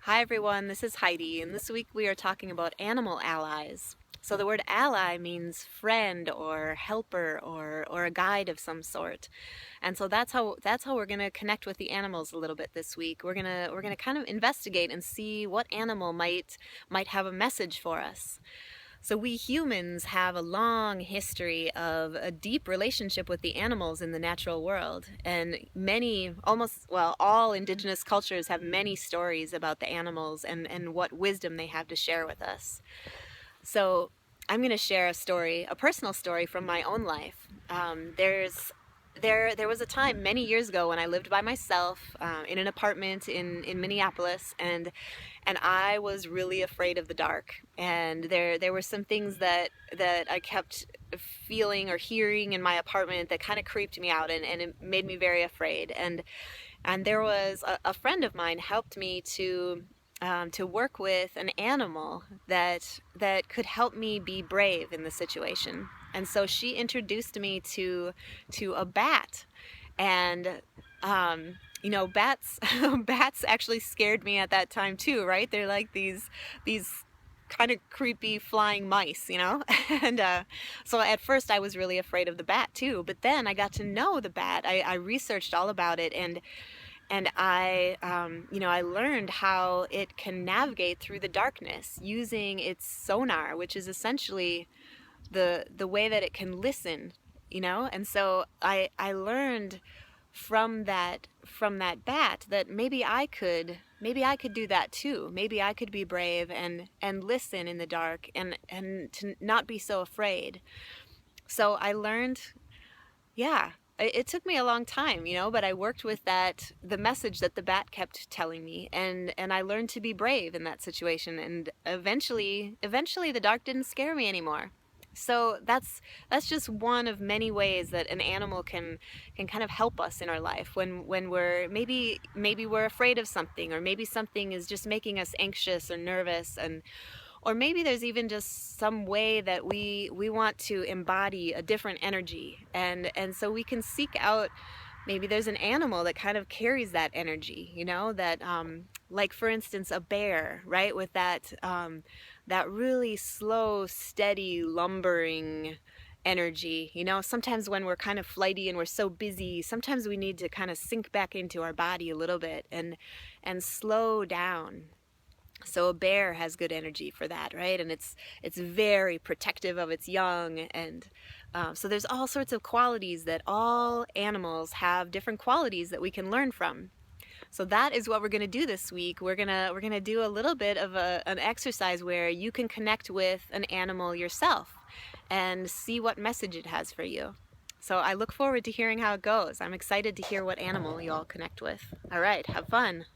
Hi everyone, this is Heidi, and this week we are talking about animal allies. So the word ally means friend or helper or a guide of some sort. And so that's how we're going to connect with the animals a little bit this week. We're going to kind of investigate and see what animal might have a message for us. So we humans have a long history of a deep relationship with the animals in the natural world. And all indigenous cultures have many stories about the animals and what wisdom they have to share with us. So I'm going to share a personal story from my own life. There was a time many years ago when I lived by myself in an apartment in Minneapolis, and I was really afraid of the dark. And there were some things that I kept feeling or hearing in my apartment that kind of creeped me out, and it made me very afraid. And there was a friend of mine helped me to work with an animal that could help me be brave in the situation. And so she introduced me to a bat, and bats bats actually scared me at that time too, right? They're like these kind of creepy flying mice. And so at first I was really afraid of the bat too, but then I got to know the bat. I researched all about it, and I learned how it can navigate through the darkness using its sonar, which is essentially the way that it can listen. And so I learned from that bat that maybe I could do that too. Maybe I could be brave and listen in the dark and to not be so afraid. So I learned, yeah, it took me a long time, but I worked with the message that the bat kept telling me, and I learned to be brave in that situation, and eventually the dark didn't scare me anymore. So that's just one of many ways that an animal can kind of help us in our life when maybe we're afraid of something, or maybe something is just making us anxious or nervous, or maybe there's even just some way that we want to embody a different energy, and so we can seek out. Maybe there's an animal that kind of carries that energy, that like for instance a bear, right, with that really slow, steady, lumbering energy. Sometimes when we're kind of flighty and we're so busy, sometimes we need to kind of sink back into our body a little bit and slow down. So a bear has good energy for that, right? And it's very protective of its young, and so there's all sorts of qualities that all animals have, different qualities that we can learn from. So that is what we're going to do this week. We're gonna do a little bit of an exercise where you can connect with an animal yourself and see what message it has for you. So I look forward to hearing how it goes. I'm excited to hear what animal you all connect with. All right, have fun.